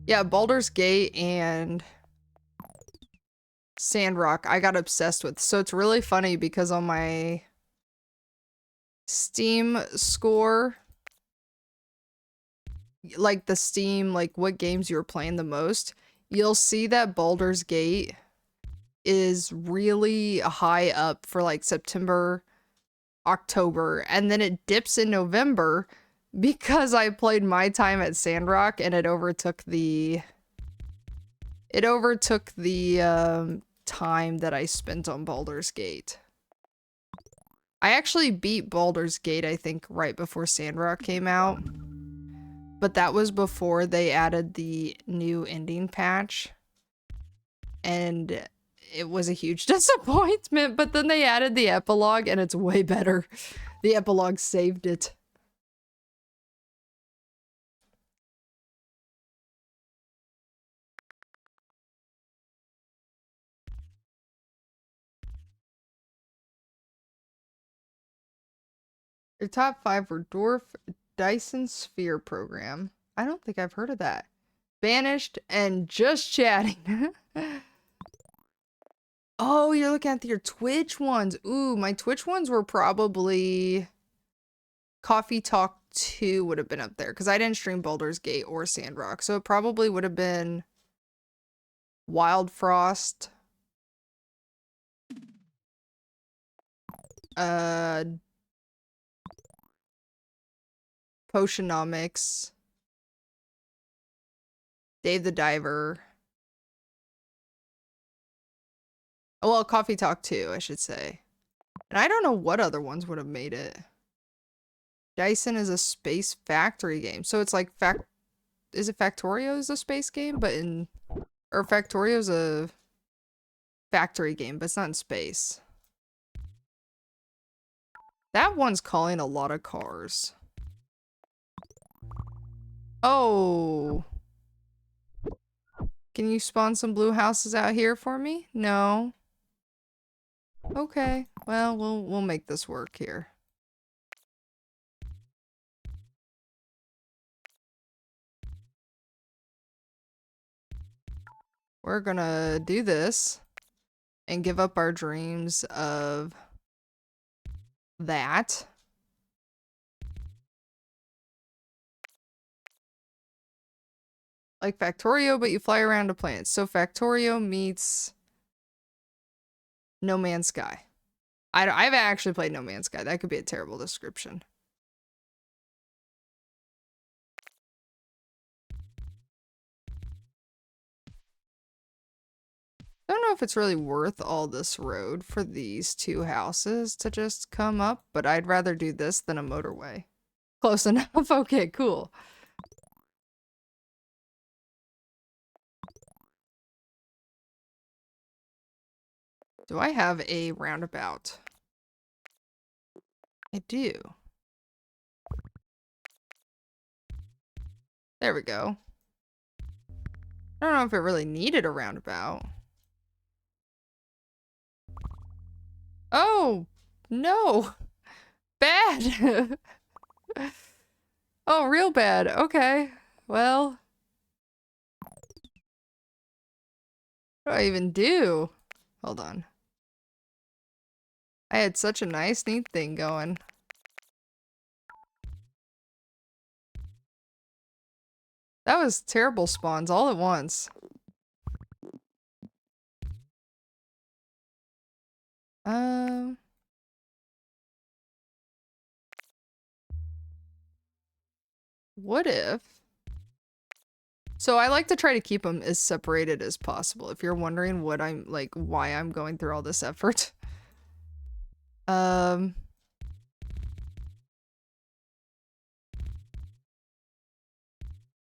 yeah, Baldur's Gate and Sandrock I got obsessed with. So it's really funny because on my Steam score, like the Steam, like what games you were playing the most, you'll see that Baldur's Gate is really high up for like September, October, and then it dips in November because I played my time at Sandrock and it overtook the time that I spent on Baldur's Gate. I actually beat Baldur's Gate, I think, right before Sandrock came out. But that was before they added the new ending patch. And it was a huge disappointment, but then they added the epilogue and it's way better. The epilogue saved it. Your top 5 were Dwarf Dyson Sphere program. I don't think I've heard of that. Banished and Just Chatting. Oh, you're looking at your Twitch ones. Ooh, my Twitch ones were probably Coffee Talk 2 would have been up there because I didn't stream Baldur's Gate or Sandrock. So it probably would have been Wild Frost. Potionomics. Dave the Diver. Oh, well, Coffee Talk 2, I should say. And I don't know what other ones would have made it. Dyson is a space factory game. So it's like is it Factorio is a space game, but or Factorio's a factory game, but it's not in space. That one's calling a lot of cars. Oh. Can you spawn some blue houses out here for me? No. Okay. Well, we'll make this work here. We're gonna do this and give up our dreams of that. Like Factorio, but you fly around to planets. So Factorio meets No Man's Sky. I've actually played No Man's Sky. That could be a terrible description. I don't know if it's really worth all this road for these 2 houses to just come up, but I'd rather do this than a motorway. Close enough. Okay, cool. Do I have a roundabout? I do. There we go. I don't know if it really needed a roundabout. Oh, no. Bad. Oh, real bad. Okay. Well. What do I even do? Hold on. I had such a nice, neat thing going. That was terrible spawns all at once. What if? So I like to try to keep them as separated as possible. If you're wondering what I'm like, why I'm going through all this effort.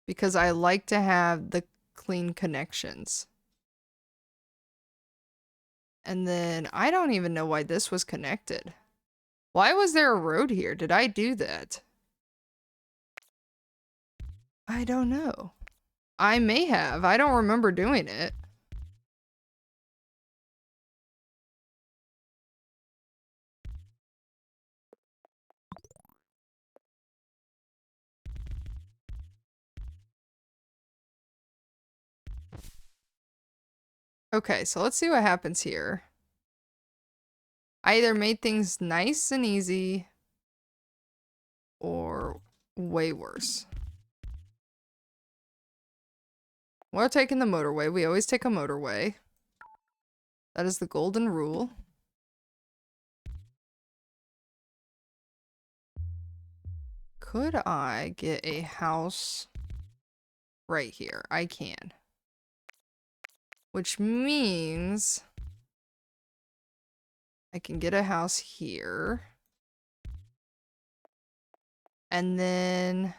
Because I like to have the clean connections. And then I don't even know why this was connected. Why was there a road here? Did I do that? I don't know. I may have. I don't remember doing it. Okay, so let's see what happens here. I either made things nice and easy or way worse. We're taking the motorway. We always take a motorway. That is the golden rule. Could I get a house right here? I can. Which means I can get a house here. And then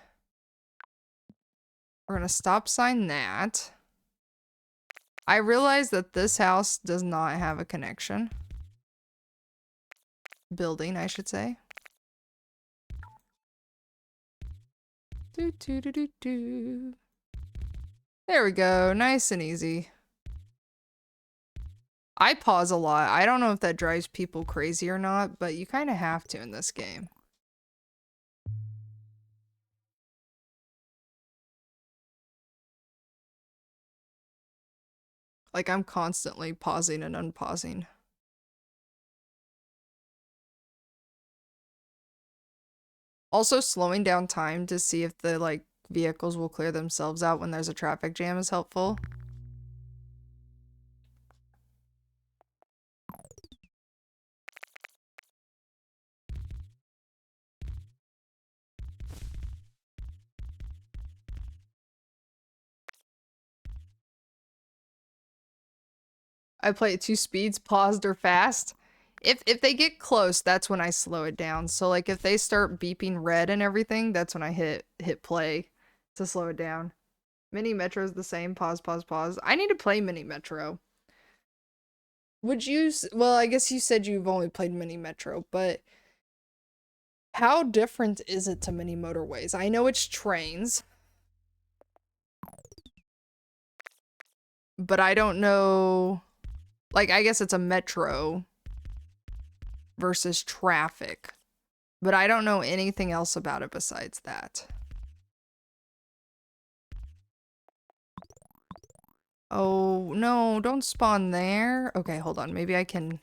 we're gonna stop sign that. I realize that this house does not have a connection. Building, I should say. Do. There we go. Nice and easy. I pause a lot. I don't know if that drives people crazy or not, but you kind of have to in this game. Like, I'm constantly pausing and unpausing. Also, slowing down time to see if the, like, vehicles will clear themselves out when there's a traffic jam is helpful. I play at 2 speeds, paused or fast. If they get close, that's when I slow it down. So like if they start beeping red and everything, that's when I hit play to slow it down. Mini Metro is the same. Pause, pause, pause. I need to play Mini Metro. Would you, well, I guess you said you've only played Mini Metro, but how different is it to Mini Motorways? I know it's trains, but I don't know, like, I guess it's a metro versus traffic, but I don't know anything else about it besides that. Oh, no, don't spawn there. Okay, hold on. Maybe I can...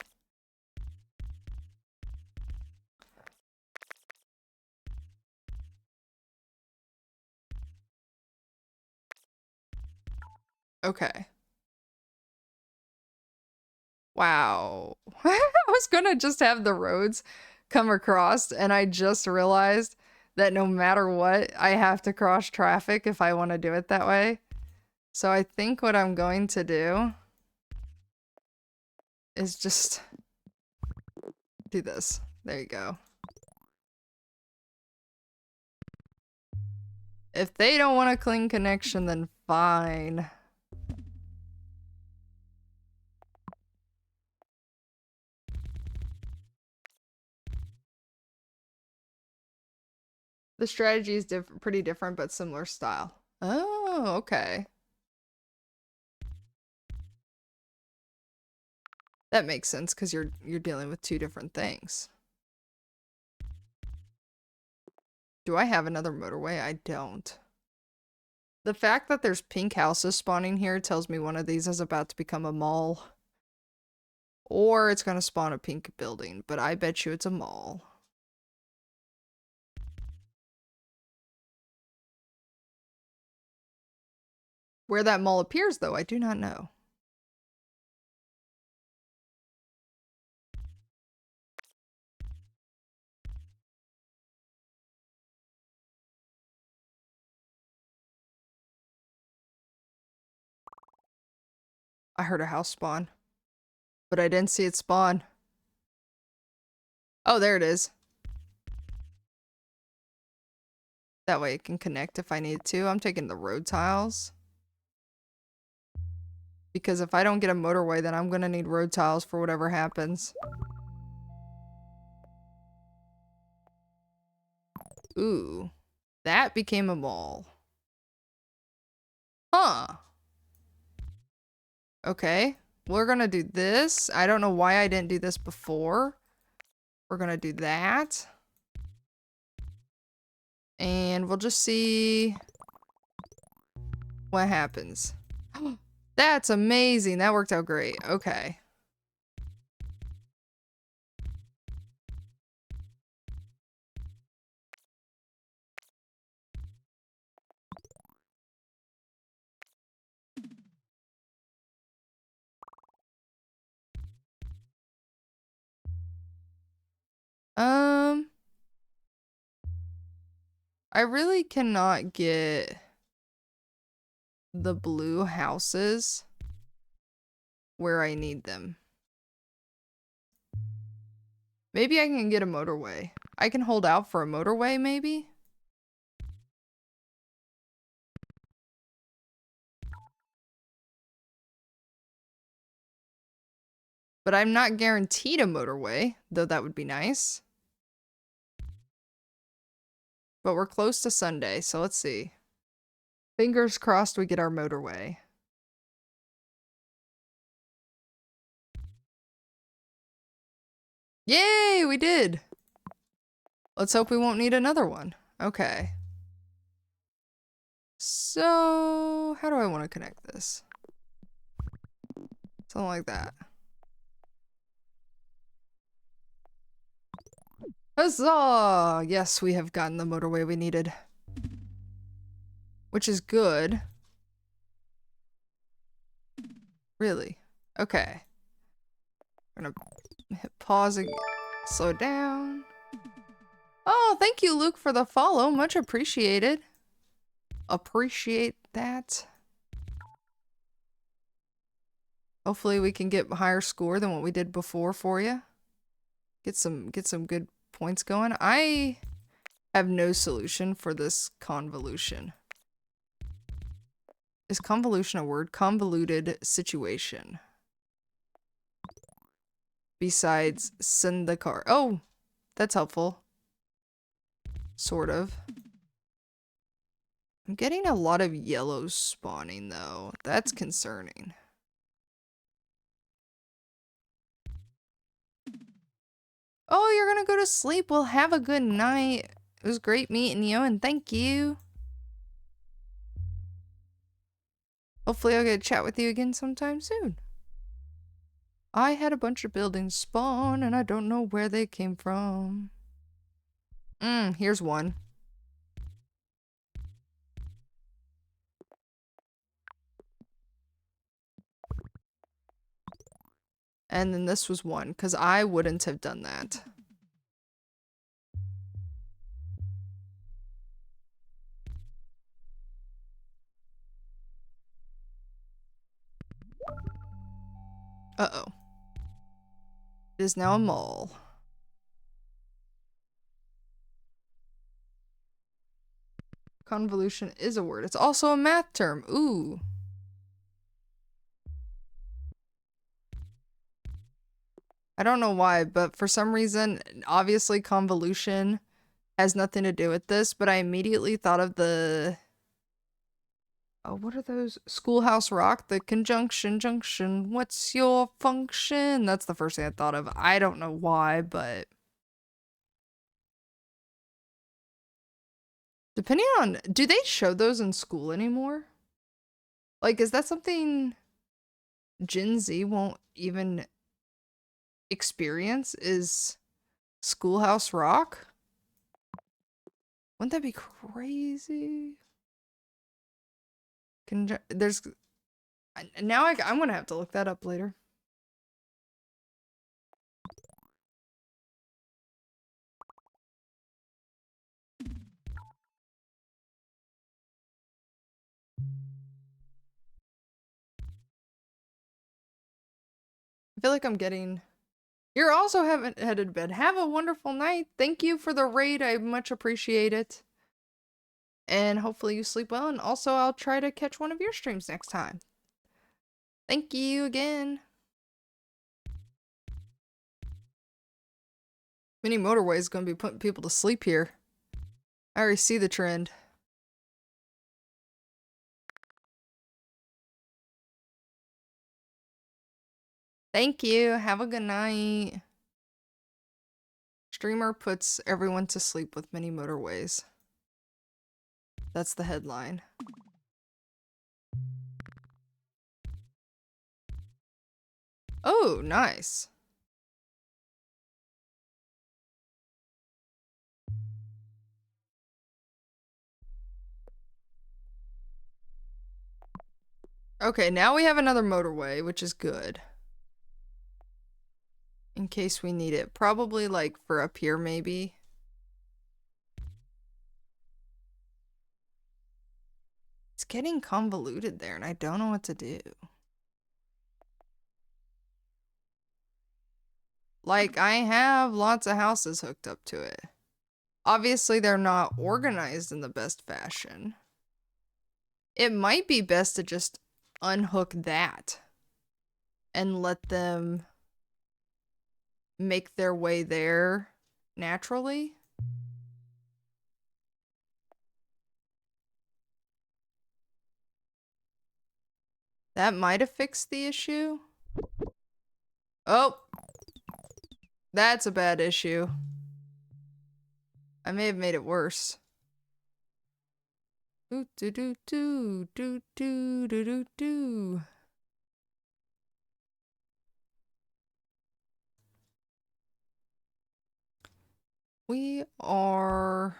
Okay. Wow. I was gonna just have the roads come across, and I just realized that no matter what, I have to cross traffic if I want to do it that way. So I think what I'm going to do is just do this. There you go. If they don't want a clean connection, then fine. The strategy is pretty different, but similar style. Oh, okay. That makes sense because you're dealing with 2 different things. Do I have another motorway? I don't. The fact that there's pink houses spawning here tells me one of these is about to become a mall. Or it's gonna spawn a pink building, but I bet you it's a mall. Where that mall appears, though, I do not know. I heard a house spawn, but I didn't see it spawn. Oh, there it is. That way it can connect if I need to. I'm taking the road tiles. Because if I don't get a motorway, then I'm gonna need road tiles for whatever happens. Ooh. That became a mall. Huh. Okay. We're gonna do this. I don't know why I didn't do this before. We're gonna do that. And we'll just see what happens. That's amazing. That worked out great. Okay. Um, I really cannot get the blue houses where I need them. Maybe I can get a motorway. I can hold out for a motorway, maybe? But I'm not guaranteed a motorway, though that would be nice. But we're close to Sunday, so let's see. Fingers crossed we get our motorway. Yay, we did! Let's hope we won't need another one. Okay. So, how do I want to connect this? Something like that. Huzzah! Yes, we have gotten the motorway we needed. Which is good. Really? Okay. I'm gonna hit pause again. Slow down. Oh, thank you, Luke, for the follow. Much appreciated. Appreciate that. Hopefully we can get a higher score than what we did before for you. Get some good points going. I have no solution for this convolution. Is convolution a word? Convoluted situation. Besides send the car. Oh, that's helpful. Sort of. I'm getting a lot of yellows spawning though. That's concerning. Oh, you're gonna go to sleep. Well, have a good night. It was great meeting you, and thank you. Hopefully I'll get to chat with you again sometime soon. I had a bunch of buildings spawn, and I don't know where they came from. Here's one. And then this was one, because I wouldn't have done that. Uh-oh. It is now a mall. Convolution is a word. It's also a math term. Ooh. I don't know why, but for some reason, obviously convolution has nothing to do with this, but I immediately thought of the... Oh, what are those? Schoolhouse Rock, the conjunction junction. What's your function? That's the first thing I thought of. I don't know why, but... Depending on... Do they show those in school anymore? Like, is that something Gen Z won't even experience? Is Schoolhouse Rock? Wouldn't that be crazy? There's... Now I'm gonna have to look that up later. I feel like I'm getting... You're also headed to bed. Have a wonderful night. Thank you for the raid. I much appreciate it. And hopefully you sleep well. And also I'll try to catch one of your streams next time. Thank you again. Mini Motorway is going to be putting people to sleep here. I already see the trend. Thank you. Have a good night. Streamer puts everyone to sleep with Mini Motorways. That's the headline. Oh, nice. Okay, now we have another motorway, which is good. case we need it. Probably like for up here maybe. It's getting convoluted there and I don't know what to do. Like, I have lots of houses hooked up to it. Obviously, they're not organized in the best fashion. It might be best to just unhook that and let them make their way there naturally. That might have fixed the issue. Oh, that's a bad issue. I may have made it worse. Do do do do do do do do do. We are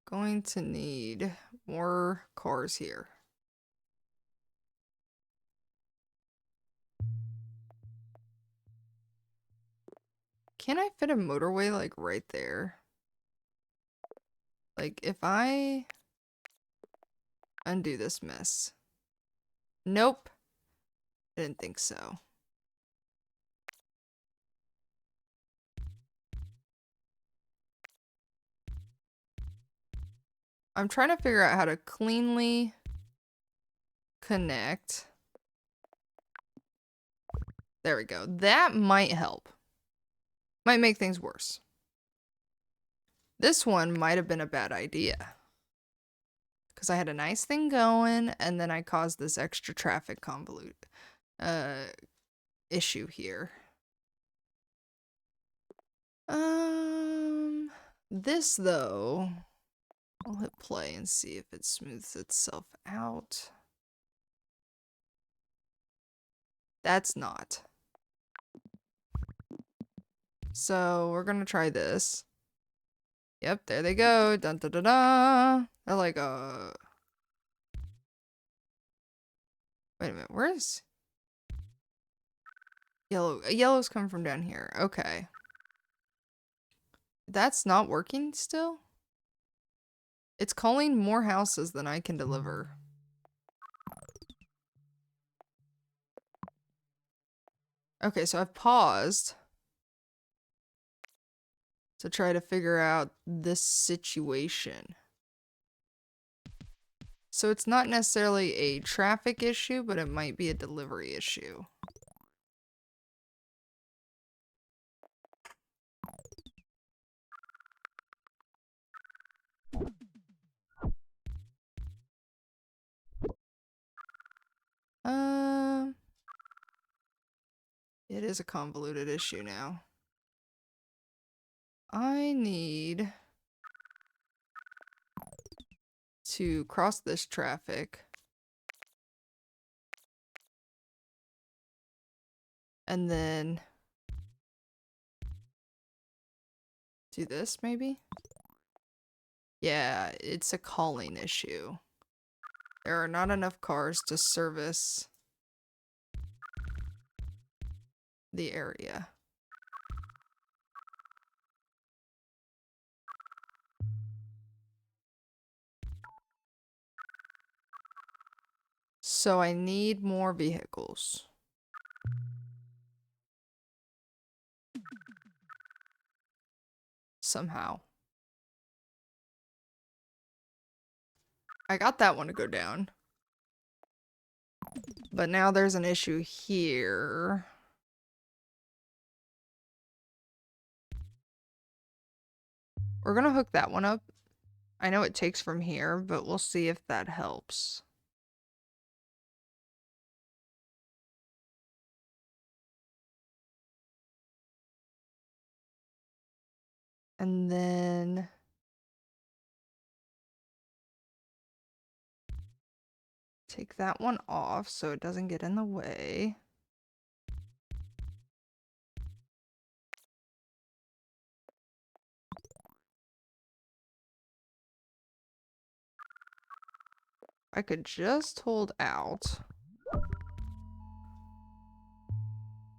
going to need more cars here. Can I fit a motorway like right there? Like if I undo this mess. Nope. I didn't think so. I'm trying to figure out how to cleanly connect. There we go. That might help. Might make things worse. This one might have been a bad idea. Because I had a nice thing going, and then I caused this extra traffic issue here. This though, I'll hit play and see if it smooths itself out. That's not. So we're gonna try this. Yep, there they go. Dun da da da. They're like, wait a minute, where's yellow? Yellow's coming from down here. Okay. That's not working still? It's calling more houses than I can deliver. Okay, so I've paused to try to figure out this situation. So it's not necessarily a traffic issue, but it might be a delivery issue. It is a convoluted issue now. I need to cross this traffic. And then do this maybe? Yeah, it's a calling issue. There are not enough cars to service the area. So I need more vehicles. Somehow. I got that one to go down. But now there's an issue here. We're gonna hook that one up. I know it takes from here, but we'll see if that helps. And then take that one off so it doesn't get in the way. I could just hold out.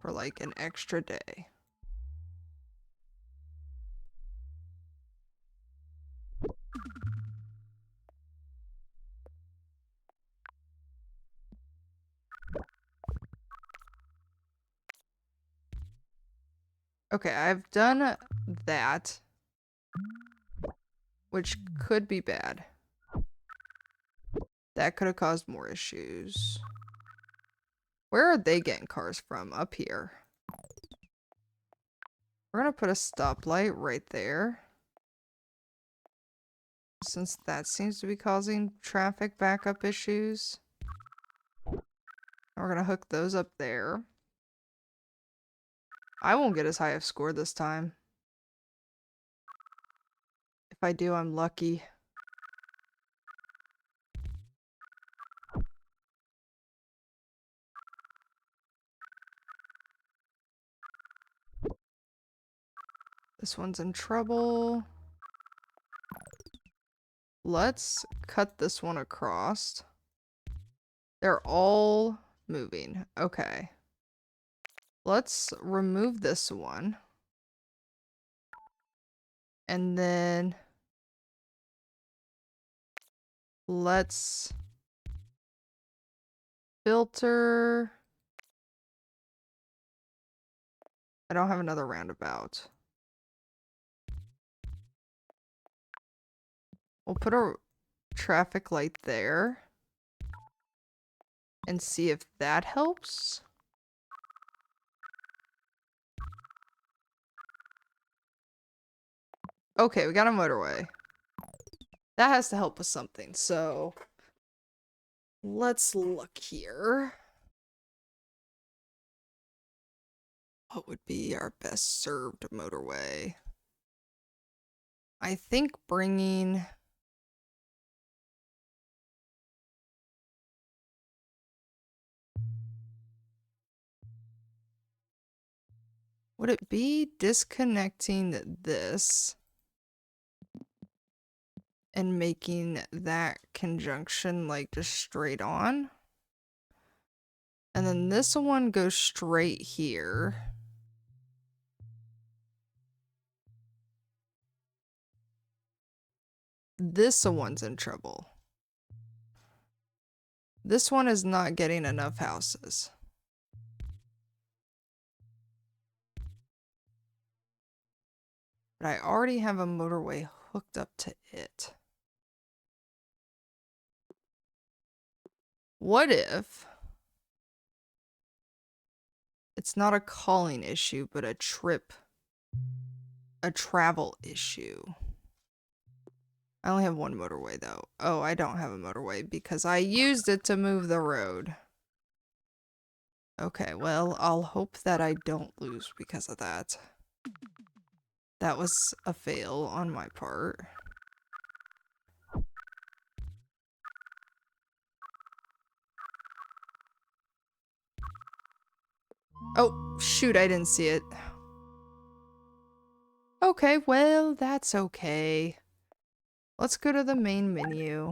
for like an extra day. Okay, I've done that, which could be bad. That could have caused more issues. Where are they getting cars from? Up here. We're gonna put a stoplight right there, since that seems to be causing traffic backup issues. We're gonna hook those up there. I won't get as high a score this time. If I do, I'm lucky. This one's in trouble. Let's cut this one across. They're all moving. Okay. Let's remove this one. And then let's filter. I don't have another roundabout. We'll put a traffic light there and see if that helps. Okay, we got a motorway. That has to help with something, so let's look here. What would be our best served motorway? I think bringing... Would it be disconnecting this and making that conjunction like just straight on? And then this one goes straight here. This one's in trouble. This one is not getting enough houses. But I already have a motorway hooked up to it. What if it's not a calling issue, but a travel issue? I only have one motorway though. Oh, I don't have a motorway because I used it to move the road. Okay, well, I'll hope that I don't lose because of that. That was a fail on my part. Oh, shoot, I didn't see it. Okay, well, that's okay. Let's go to the main menu.